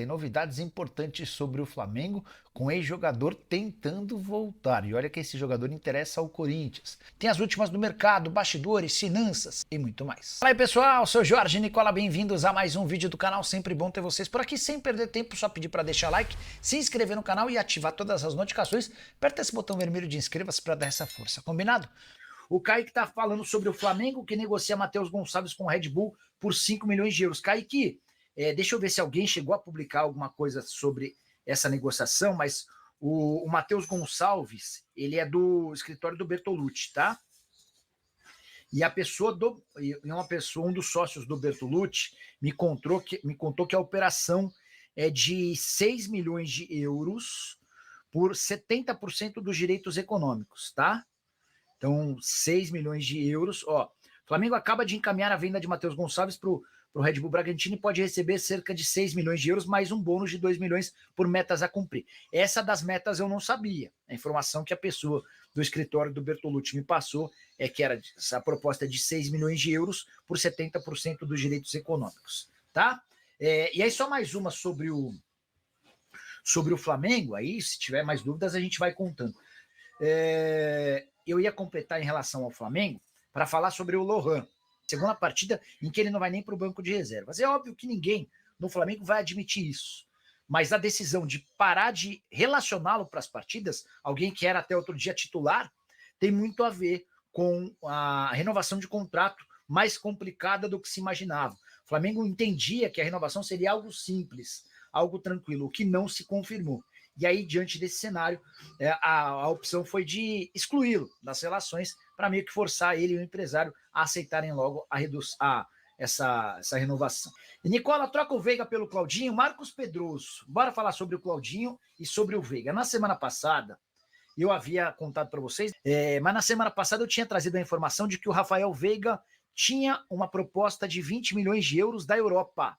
Tem novidades importantes sobre o Flamengo, com ex-jogador tentando voltar. E olha que esse jogador interessa ao Corinthians. Tem as últimas do mercado, bastidores, finanças e muito mais. Fala aí pessoal, sou Jorge Nicola, bem-vindos a mais um vídeo do canal. Sempre bom ter vocês por aqui, sem perder tempo, só pedir para deixar like, se inscrever no canal e ativar todas as notificações. Aperta esse botão vermelho de inscreva-se para dar essa força, combinado? O Kaique tá falando sobre o Flamengo que negocia Matheus Gonçalves com o Red Bull por 5 milhões de euros. Kaique, deixa eu ver se alguém chegou a publicar alguma coisa sobre essa negociação, mas o Matheus Gonçalves, ele é do escritório do Bertolucci, tá? E um dos sócios do Bertolucci me contou que a operação é de 6 milhões de euros por 70% dos direitos econômicos, tá? Então, 6 milhões de euros. Ó, o Flamengo acaba de encaminhar a venda de Matheus Gonçalves para o Red Bull Bragantino e pode receber cerca de 6 milhões de euros, mais um bônus de 2 milhões por metas a cumprir. Essa das metas eu não sabia. A informação que a pessoa do escritório do Bertolucci me passou é que era essa proposta de 6 milhões de euros por 70% dos direitos econômicos. Tá? E aí só mais uma sobre o Flamengo. Aí, se tiver mais dúvidas, a gente vai contando. Eu ia completar em relação ao Flamengo para falar sobre o Lohan. Segunda partida em que ele não vai nem para o banco de reservas. É óbvio que ninguém no Flamengo vai admitir isso. Mas a decisão de parar de relacioná-lo para as partidas, alguém que era até outro dia titular, tem muito a ver com a renovação de contrato mais complicada do que se imaginava. O Flamengo entendia que a renovação seria algo simples, algo tranquilo, o que não se confirmou. E aí, diante desse cenário, a opção foi de excluí-lo das relações para meio que forçar ele e o empresário a aceitarem logo essa renovação. E Nicola, troca o Veiga pelo Claudinho. Marcos Pedroso, bora falar sobre o Claudinho e sobre o Veiga. Na semana passada, eu havia contado para vocês, mas na semana passada eu tinha trazido a informação de que o Rafael Veiga tinha uma proposta de 20 milhões de euros da Europa,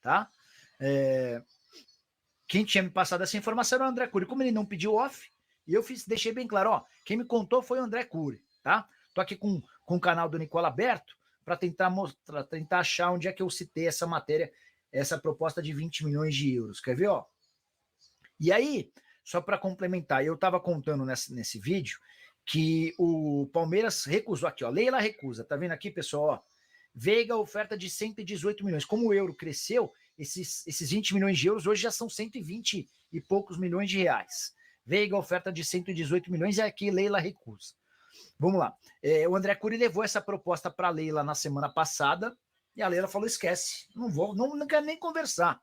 tá? Quem tinha me passado essa informação era o André Cury. Como ele não pediu off, e eu deixei bem claro, ó, quem me contou foi o André Cury, tá? Tô aqui com o canal do Nicola aberto para tentar achar onde é que eu citei essa matéria, essa proposta de 20 milhões de euros. Quer ver, ó? E aí, só para complementar, eu estava contando nesse vídeo que o Palmeiras recusou aqui, ó, Leila recusa, tá vendo aqui, pessoal, ó? Veiga, oferta de 118 milhões. Como o euro cresceu, esses 20 milhões de euros hoje já são 120 e poucos milhões de reais. Veiga, oferta de 118 milhões, e aqui Leila recusa. Vamos lá. O André Cury levou essa proposta para a Leila na semana passada, e a Leila falou, esquece, não quero nem conversar,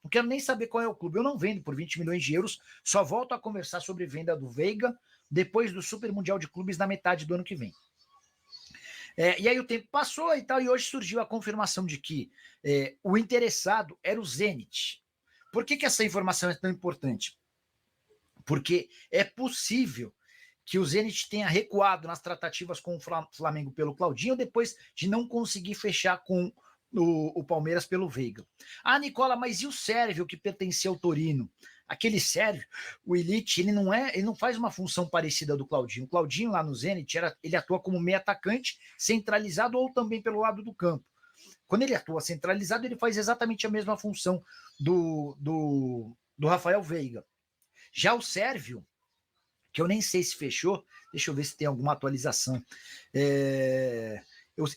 não quero nem saber qual é o clube, eu não vendo por 20 milhões de euros, só volto a conversar sobre venda do Veiga depois do Super Mundial de Clubes na metade do ano que vem. E aí o tempo passou e tal, e hoje surgiu a confirmação de que o interessado era o Zenit. Por que essa informação é tão importante? Porque é possível que o Zenit tenha recuado nas tratativas com o Flamengo pelo Claudinho depois de não conseguir fechar com o Palmeiras pelo Veiga. Ah, Nicola, mas e o Sérvio que pertencia ao Torino? Aquele Sérvio, o Elite, ele não faz uma função parecida do Claudinho. O Claudinho lá no Zenit, ele atua como meio atacante, centralizado ou também pelo lado do campo. Quando ele atua centralizado, ele faz exatamente a mesma função do Rafael Veiga. Já o Sérvio, que eu nem sei se fechou, deixa eu ver se tem alguma atualização.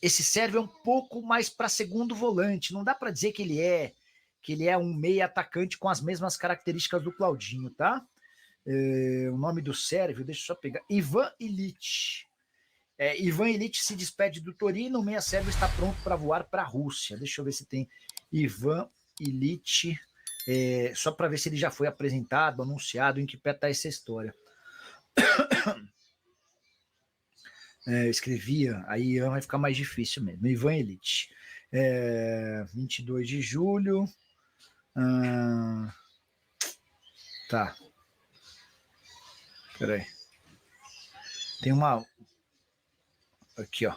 Esse Sérvio é um pouco mais para segundo volante, não dá para dizer que ele é um meia atacante com as mesmas características do Claudinho, tá? O nome do Sérvio, deixa eu só pegar, Ivan Illich. Ivan Illich se despede do Torino, o meia sérvio está pronto para voar para a Rússia. Deixa eu ver se tem Ivan Illich, só para ver se ele já foi apresentado, anunciado, em que pé está essa história. Escrevia, aí vai ficar mais difícil mesmo. Ivan Illich. 22 de julho. Tá. Peraí. Tem uma... Aqui, ó.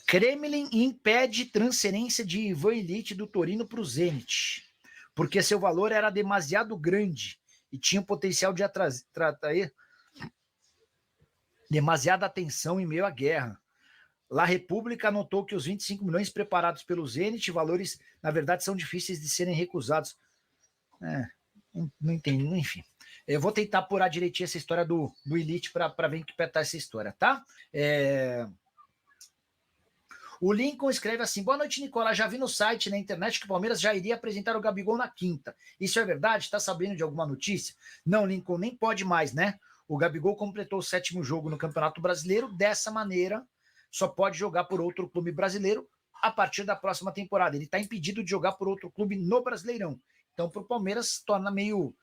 Kremlin impede transferência de Ivan Illich do Torino para o Zenit, porque seu valor era demasiado grande e tinha potencial de atrair demasiada atenção em meio à guerra. La República anotou que os 25 milhões preparados pelo Zenit, valores, na verdade, são difíceis de serem recusados. Não entendi, enfim. Eu vou tentar apurar direitinho essa história do Elite para ver em que pé tá essa história, tá? O Lincoln escreve assim: boa noite, Nicola. Já vi no site, na internet, que o Palmeiras já iria apresentar o Gabigol na quinta. Isso é verdade? Está sabendo de alguma notícia? Não, Lincoln, nem pode mais, né? O Gabigol completou o 7º jogo no Campeonato Brasileiro. Dessa maneira, só pode jogar por outro clube brasileiro a partir da próxima temporada. Ele está impedido de jogar por outro clube no Brasileirão. Então, para o Palmeiras, se torna meio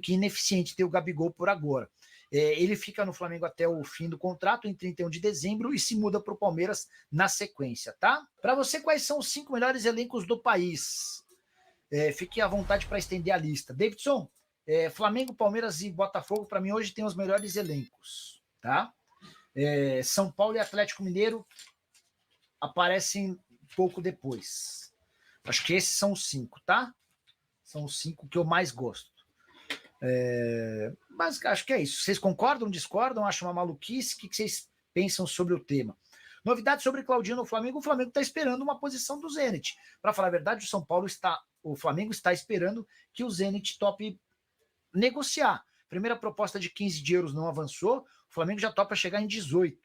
que ineficiente ter o Gabigol por agora. Ele fica no Flamengo até o fim do contrato, em 31 de dezembro, e se muda para o Palmeiras na sequência, tá? Para você, quais são os 5 melhores elencos do país? Fique à vontade para estender a lista. Davidson, Flamengo, Palmeiras e Botafogo, para mim, hoje tem os melhores elencos, tá? São Paulo e Atlético Mineiro aparecem pouco depois. Acho que esses são os 5, tá? São os 5 que eu mais gosto. Mas acho que é isso. Vocês concordam, discordam, acham uma maluquice? O que vocês pensam sobre o tema? Novidade sobre Claudinho no Flamengo: o Flamengo está esperando uma posição do Zenit. Para falar a verdade, o Flamengo está esperando que o Zenit tope negociar. Primeira proposta de 15 de euros não avançou, o Flamengo já topa chegar em 18.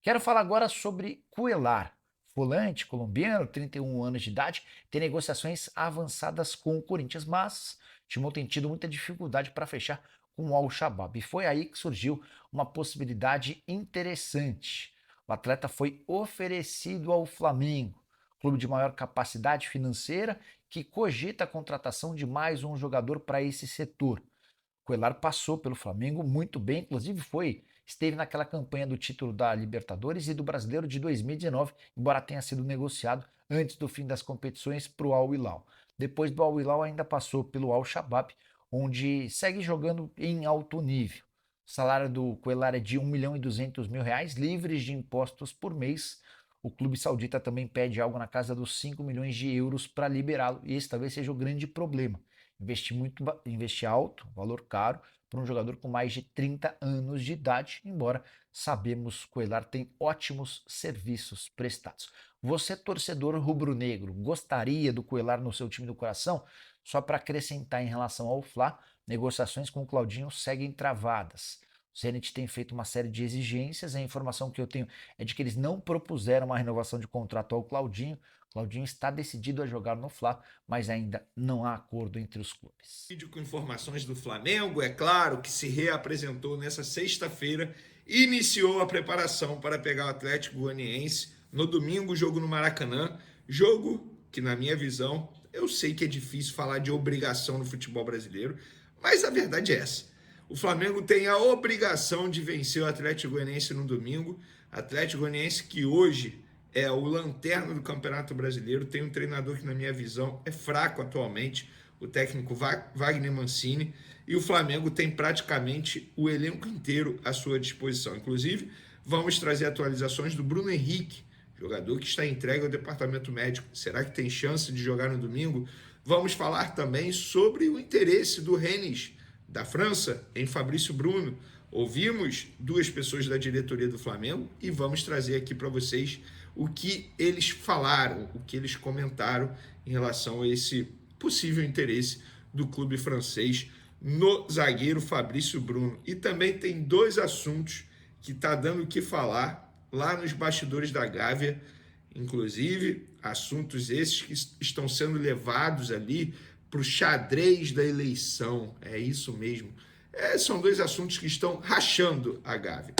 Quero falar agora sobre Cuellar. Volante colombiano, 31 anos de idade, tem negociações avançadas com o Corinthians, mas o Timão tem tido muita dificuldade para fechar com o Al-Shabaab. E foi aí que surgiu uma possibilidade interessante. O atleta foi oferecido ao Flamengo, clube de maior capacidade financeira, que cogita a contratação de mais um jogador para esse setor. Cuellar passou pelo Flamengo muito bem, inclusive esteve naquela campanha do título da Libertadores e do Brasileiro de 2019, embora tenha sido negociado antes do fim das competições para o Al Hilal. Depois do Al Hilal ainda passou pelo Al-Shabaab, onde segue jogando em alto nível. O salário do Cuellar é de R$1.200.000, livres de impostos por mês. O clube saudita também pede algo na casa dos 5 milhões de euros para liberá-lo, e esse talvez seja o grande problema. Investir alto, valor caro, para um jogador com mais de 30 anos de idade, embora sabemos que o Cuellar tem ótimos serviços prestados. Você, torcedor rubro-negro, gostaria do Cuellar no seu time do coração? Só para acrescentar em relação ao Fla, negociações com o Claudinho seguem travadas. O Zenit tem feito uma série de exigências, a informação que eu tenho é de que eles não propuseram uma renovação de contrato ao Claudinho. Claudinho está decidido a jogar no Fla, mas ainda não há acordo entre os clubes. Vídeo com informações do Flamengo, é claro, que se reapresentou nessa sexta-feira, iniciou a preparação para pegar o Atlético Goianiense no domingo, jogo no Maracanã, jogo que, na minha visão, eu sei que é difícil falar de obrigação no futebol brasileiro, mas a verdade é essa. O Flamengo tem a obrigação de vencer o Atlético Goianiense no domingo, Atlético Goianiense que hoje é o lanterna do Campeonato Brasileiro, tem um treinador que, na minha visão, é fraco atualmente, o técnico Wagner Mancini, e o Flamengo tem praticamente o elenco inteiro à sua disposição. Inclusive, vamos trazer atualizações do Bruno Henrique, jogador que está entregue ao departamento médico. Será que tem chance de jogar no domingo? Vamos falar também sobre o interesse do Rennes, da França, em Fabrício Bruno. Ouvimos 2 pessoas da diretoria do Flamengo e vamos trazer aqui para vocês o que eles falaram, o que eles comentaram em relação a esse possível interesse do clube francês no zagueiro Fabrício Bruno. E também tem 2 assuntos que está dando o que falar lá nos bastidores da Gávea, inclusive assuntos esses que estão sendo levados ali para o xadrez da eleição. É isso mesmo. São 2 assuntos que estão rachando a Gávea.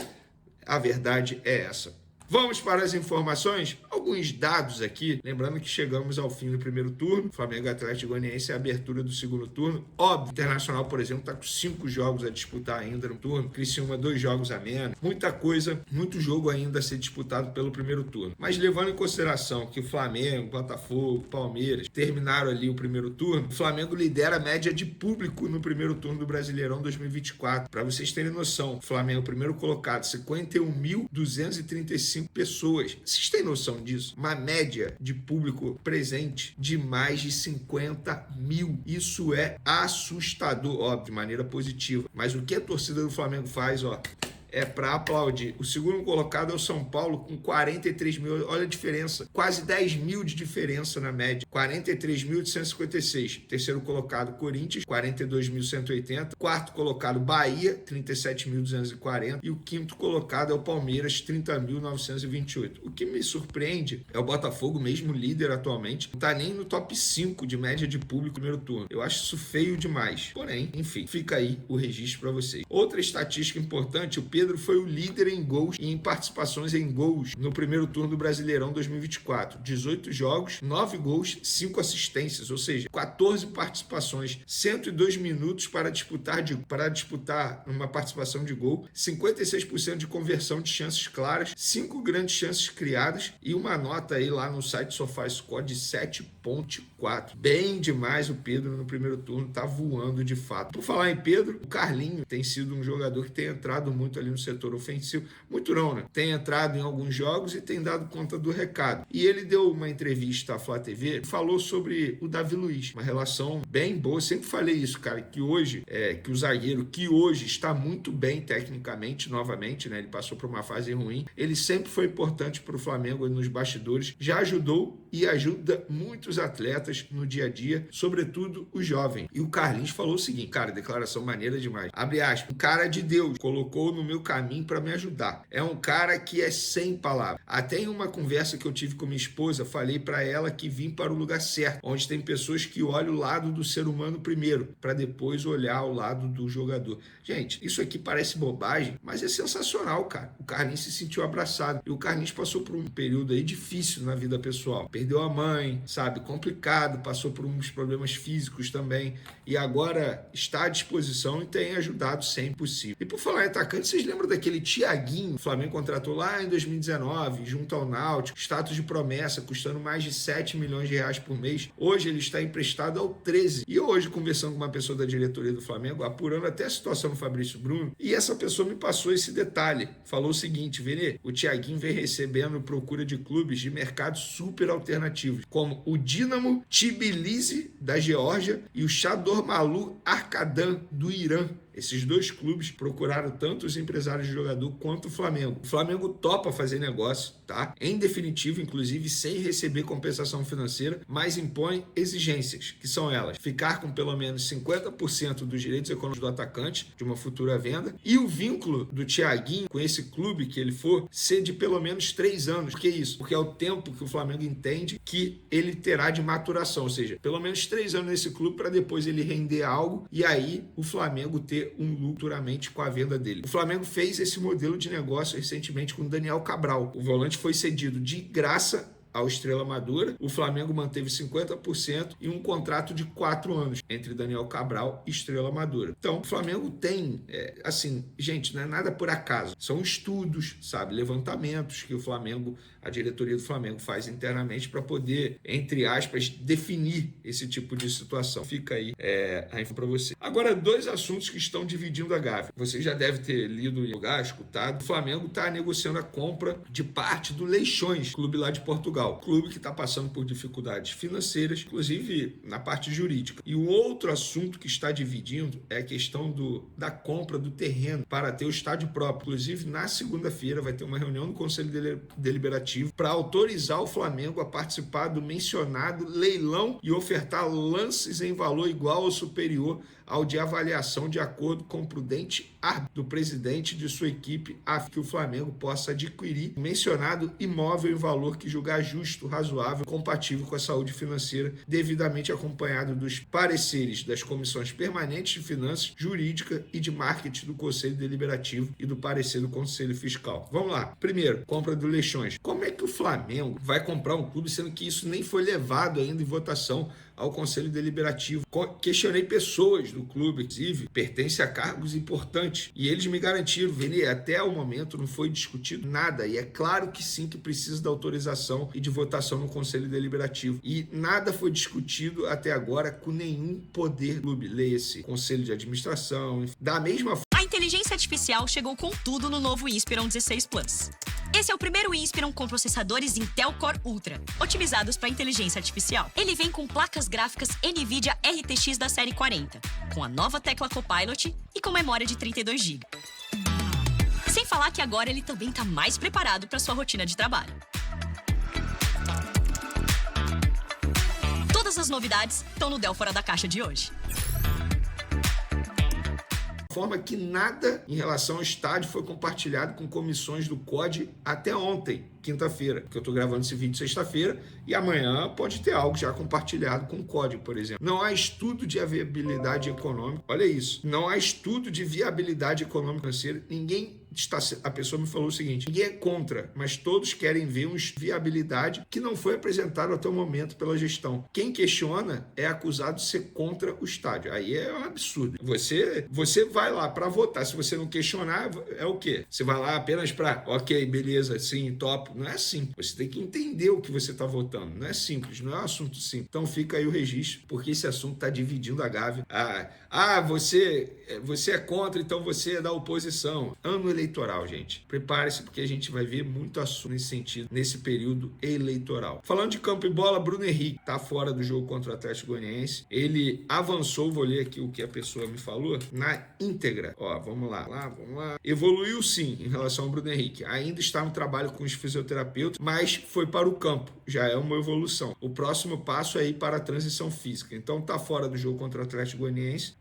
A verdade é essa. Vamos para as informações? Alguns dados aqui, lembrando que chegamos ao fim do primeiro turno, Flamengo e Atlético Goianiense é a abertura do segundo turno. Óbvio, o Internacional, por exemplo, está com 5 jogos a disputar ainda no turno, Criciúma 2 jogos a menos, muita coisa, muito jogo ainda a ser disputado pelo primeiro turno. Mas levando em consideração que o Flamengo, Botafogo, Palmeiras terminaram ali o primeiro turno, o Flamengo lidera a média de público no primeiro turno do Brasileirão 2024. Para vocês terem noção, o Flamengo, primeiro colocado, 51.235 pessoas. Vocês têm noção disso? Uma média de público presente de mais de 50 mil. Isso é assustador, óbvio, de maneira positiva. Mas o que a torcida do Flamengo faz, é para aplaudir. O segundo colocado é o São Paulo com 43 mil. Olha a diferença. Quase 10 mil de diferença na média. 43.156. Terceiro colocado, Corinthians, 42.180. Quarto colocado, Bahia, 37.240. E o quinto colocado é o Palmeiras, 30.928. O que me surpreende é o Botafogo, mesmo líder atualmente, não tá nem no top 5 de média de público no primeiro turno. Eu acho isso feio demais. Porém, enfim, fica aí o registro para vocês. Outra estatística importante, o Pedro foi o líder em gols e em participações em gols no primeiro turno do Brasileirão 2024. 18 jogos, 9 gols, 5 assistências, ou seja, 14 participações, 102 minutos para disputar uma participação de gol, 56% de conversão de chances claras, 5 grandes chances criadas e uma nota aí lá no site SofaScore de 7.4. Bem demais o Pedro no primeiro turno, tá voando de fato. Por falar em Pedro, o Carlinho tem sido um jogador que tem entrado muito ali no setor ofensivo. Muito não, né? Tem entrado em alguns jogos e tem dado conta do recado. E ele deu uma entrevista à Flá TV, falou sobre o Davi Luiz, uma relação bem boa. Eu sempre falei isso, cara, que hoje, que o zagueiro que hoje está muito bem tecnicamente, novamente, né? Ele passou por uma fase ruim. Ele sempre foi importante para o Flamengo nos bastidores, já ajudou e ajuda muitos atletas no dia a dia, sobretudo os jovens. E o Carlinhos falou o seguinte, cara, declaração maneira demais. Abre aspas, um cara de Deus colocou no meu caminho para me ajudar. É um cara que é sem palavras. Até em uma conversa que eu tive com minha esposa, falei para ela que vim para o lugar certo, onde tem pessoas que olham o lado do ser humano primeiro, para depois olhar o lado do jogador. Gente, isso aqui parece bobagem, mas é sensacional, cara. O Carlinhos se sentiu abraçado. E o Carlinhos passou por um período aí difícil na vida pessoal. Perdeu a mãe, sabe? Complicado, passou por uns problemas físicos também. E agora está à disposição e tem ajudado sempre possível. E por falar em atacante, vocês lembram daquele Thiaguinho? O Flamengo contratou lá em 2019, junto ao Náutico, status de promessa, custando mais de 7 milhões de reais por mês. Hoje ele está emprestado ao 13. E hoje, conversando com uma pessoa da diretoria do Flamengo, apurando até a situação do Fabrício Bruno, e essa pessoa me passou esse detalhe. Falou o seguinte, Vene, o Thiaguinho vem recebendo procura de clubes de mercado super alternativos, como o Dinamo Tbilisi da Geórgia e o Chadormalu Arkadan do Irã. Esses dois clubes procuraram tanto os empresários de jogador quanto o Flamengo. O Flamengo topa fazer negócio, tá? Em definitivo, inclusive, sem receber compensação financeira, mas impõe exigências, que são elas: ficar com pelo menos 50% dos direitos econômicos do atacante de uma futura venda e o vínculo do Thiaguinho com esse clube que ele for ser de pelo menos 3 anos. Por que isso? Porque é o tempo que o Flamengo entende que ele terá de maturação, ou seja, pelo menos 3 anos nesse clube para depois ele render algo e aí o Flamengo ter um lucro futuramente com a venda dele. O Flamengo fez esse modelo de negócio recentemente com o Daniel Cabral. O volante foi cedido de graça ao Estrela Amadora, o Flamengo manteve 50% e um contrato de 4 anos entre Daniel Cabral e Estrela Amadora. Então, o Flamengo tem, assim, gente, não é nada por acaso. São estudos, sabe, levantamentos que o Flamengo, a diretoria do Flamengo faz internamente para poder, entre aspas, definir esse tipo de situação. Fica aí a info para você. Agora, 2 assuntos que estão dividindo a Gávea. Você já deve ter lido em lugar, escutado. O Flamengo está negociando a compra de parte do Leixões, clube lá de Portugal. Clube que está passando por dificuldades financeiras, inclusive na parte jurídica. E o outro assunto que está dividindo é a questão da compra do terreno para ter o estádio próprio. Inclusive, na segunda-feira vai ter uma reunião no Conselho Deliberativo para autorizar o Flamengo a participar do mencionado leilão e ofertar lances em valor igual ou superior ao de avaliação de acordo com o prudente árbitro do presidente de sua equipe, a fim que o Flamengo possa adquirir o mencionado imóvel em valor que julgar justo, razoável, compatível com a saúde financeira, devidamente acompanhado dos pareceres das comissões permanentes de finanças, jurídica e de marketing do Conselho Deliberativo e do parecer do Conselho Fiscal. Vamos lá. Primeiro, compra do Leixões. Como é que o Flamengo vai comprar um clube sendo que isso nem foi levado ainda em votação ao Conselho Deliberativo? Questionei pessoas do clube, inclusive, pertence a cargos importantes, e eles me garantiram, Vene, até o momento não foi discutido nada, e é claro que sim, que precisa da autorização e de votação no Conselho Deliberativo, e nada foi discutido até agora com nenhum poder do clube, leia-se Conselho de Administração, da mesma forma. A inteligência artificial chegou com tudo no novo Inspiron 16 Plus. Esse é o primeiro Inspiron com processadores Intel Core Ultra, otimizados para inteligência artificial. Ele vem com placas gráficas NVIDIA RTX da série 40, com a nova tecla Copilot e com memória de 32 GB. Sem falar que agora ele também tá mais preparado para sua rotina de trabalho. Todas as novidades estão no Del Fora da Caixa de hoje. Forma que nada em relação ao estádio foi compartilhado com comissões do COD até ontem, quinta-feira, que eu estou gravando esse vídeo sexta-feira, e amanhã pode ter algo já compartilhado com o COD, por exemplo. Não há estudo de viabilidade econômica, olha isso, não há estudo de viabilidade econômica financeira, ninguém está, a pessoa me falou o seguinte, ninguém é contra, mas todos querem ver uma viabilidade que não foi apresentado até o momento pela gestão. Quem questiona é acusado de ser contra o estádio, aí é um absurdo. Você vai lá para votar, se você não questionar, é o quê? Você vai lá apenas para, ok, beleza, sim, top. Não é assim. Você tem que entender o que você está votando. Não é simples, não é um assunto simples. Então fica aí o registro, porque esse assunto está dividindo a Gávea. Você é contra, então você é da oposição. Ano eleitoral, gente. Prepare-se, porque a gente vai ver muito assunto nesse sentido, nesse período eleitoral. Falando de campo e bola, Bruno Henrique está fora do jogo contra o Atlético Goianiense. Ele avançou, vou ler aqui o que a pessoa me falou, na íntegra. Ó, vamos lá. Evoluiu sim em relação ao Bruno Henrique. Ainda está no trabalho com os fisioterapeutas, mas foi para o campo. Já é uma evolução. O próximo passo é ir para a transição física. Então está fora do jogo contra o Atlético Goianiense.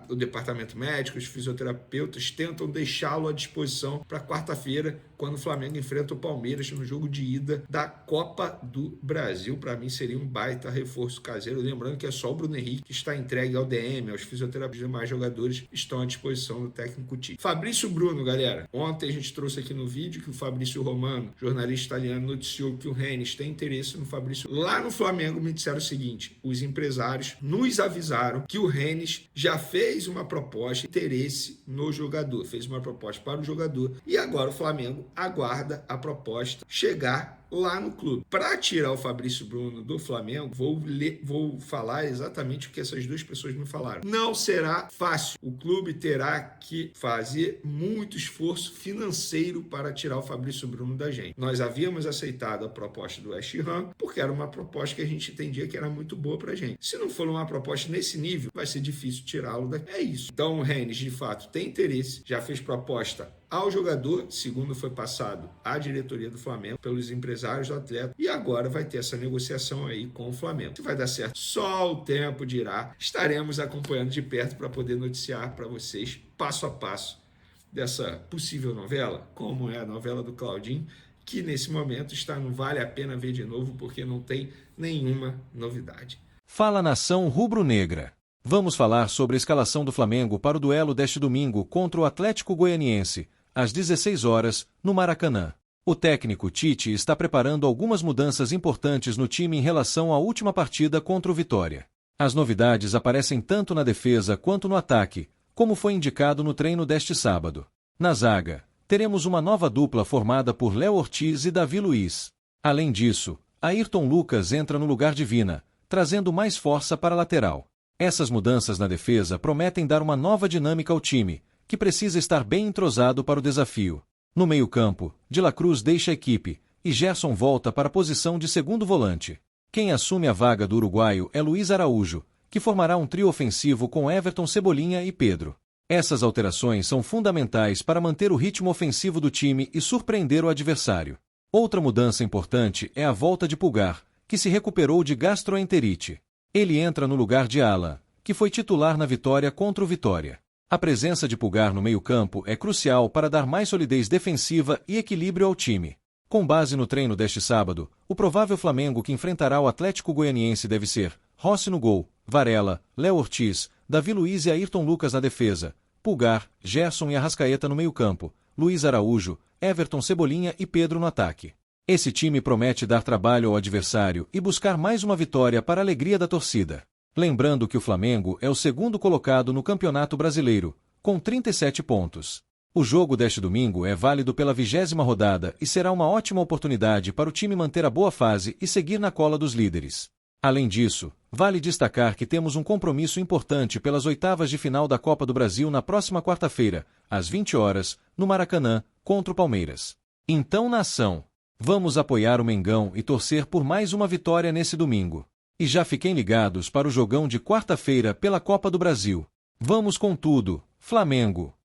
O departamento médico, os fisioterapeutas tentam deixá-lo à disposição para quarta-feira, quando o Flamengo enfrenta o Palmeiras no jogo de ida da Copa do Brasil. Para mim seria um baita reforço caseiro. Lembrando que é só o Bruno Henrique que está entregue ao DM, aos fisioterapeutas e demais jogadores estão à disposição do técnico Tite. Fabrício Bruno, galera. Ontem a gente trouxe aqui no vídeo que o Fabrício Romano, jornalista italiano, noticiou que o Rennes tem interesse no Fabrício. Lá no Flamengo me disseram o seguinte, os empresários nos avisaram que o Rennes já fez uma proposta de interesse no jogador, fez uma proposta para o jogador e agora o Flamengo aguarda a proposta chegar lá no clube. Para tirar o Fabrício Bruno do Flamengo, vou falar exatamente o que essas duas pessoas me falaram. Não será fácil. O clube terá que fazer muito esforço financeiro para tirar o Fabrício Bruno da gente. Nós havíamos aceitado a proposta do West Ham, porque era uma proposta que a gente entendia que era muito boa para a gente. Se não for uma proposta nesse nível, vai ser difícil tirá-lo daqui. É isso. Então o Rennes, de fato, tem interesse, já fez proposta ao jogador, segundo foi passado à diretoria do Flamengo, pelos empresários do atleta, e agora vai ter essa negociação aí com o Flamengo. Se vai dar certo, só o tempo dirá. Estaremos acompanhando de perto para poder noticiar para vocês, passo a passo, dessa possível novela, como é a novela do Claudinho, que nesse momento não vale a pena ver de novo, porque não tem nenhuma novidade. Fala, nação rubro-negra. Vamos falar sobre a escalação do Flamengo para o duelo deste domingo contra o Atlético Goianiense, às 16 horas, no Maracanã. O técnico Tite está preparando algumas mudanças importantes no time em relação à última partida contra o Vitória. As novidades aparecem tanto na defesa quanto no ataque, como foi indicado no treino deste sábado. Na zaga, teremos uma nova dupla formada por Léo Ortiz e Davi Luiz. Além disso, Ayrton Lucas entra no lugar de Vina, trazendo mais força para a lateral. Essas mudanças na defesa prometem dar uma nova dinâmica ao time, que precisa estar bem entrosado para o desafio. No meio-campo, De La Cruz deixa a equipe, e Gerson volta para a posição de segundo volante. Quem assume a vaga do uruguaio é Luiz Araújo, que formará um trio ofensivo com Everton, Cebolinha e Pedro. Essas alterações são fundamentais para manter o ritmo ofensivo do time e surpreender o adversário. Outra mudança importante é a volta de Pulgar, que se recuperou de gastroenterite. Ele entra no lugar de Alan, que foi titular na vitória contra o Vitória. A presença de Pulgar no meio-campo é crucial para dar mais solidez defensiva e equilíbrio ao time. Com base no treino deste sábado, o provável Flamengo que enfrentará o Atlético Goianiense deve ser Rossi no gol, Varela, Léo Ortiz, Davi Luiz e Ayrton Lucas na defesa, Pulgar, Gerson e Arrascaeta no meio-campo, Luiz Araújo, Everton, Cebolinha e Pedro no ataque. Esse time promete dar trabalho ao adversário e buscar mais uma vitória para a alegria da torcida. Lembrando que o Flamengo é o segundo colocado no Campeonato Brasileiro, com 37 pontos. O jogo deste domingo é válido pela 20ª rodada e será uma ótima oportunidade para o time manter a boa fase e seguir na cola dos líderes. Além disso, vale destacar que temos um compromisso importante pelas oitavas de final da Copa do Brasil na próxima quarta-feira, às 20 horas, no Maracanã, contra o Palmeiras. Então, nação, vamos apoiar o Mengão e torcer por mais uma vitória nesse domingo. E já fiquem ligados para o jogão de quarta-feira pela Copa do Brasil. Vamos com tudo, Flamengo!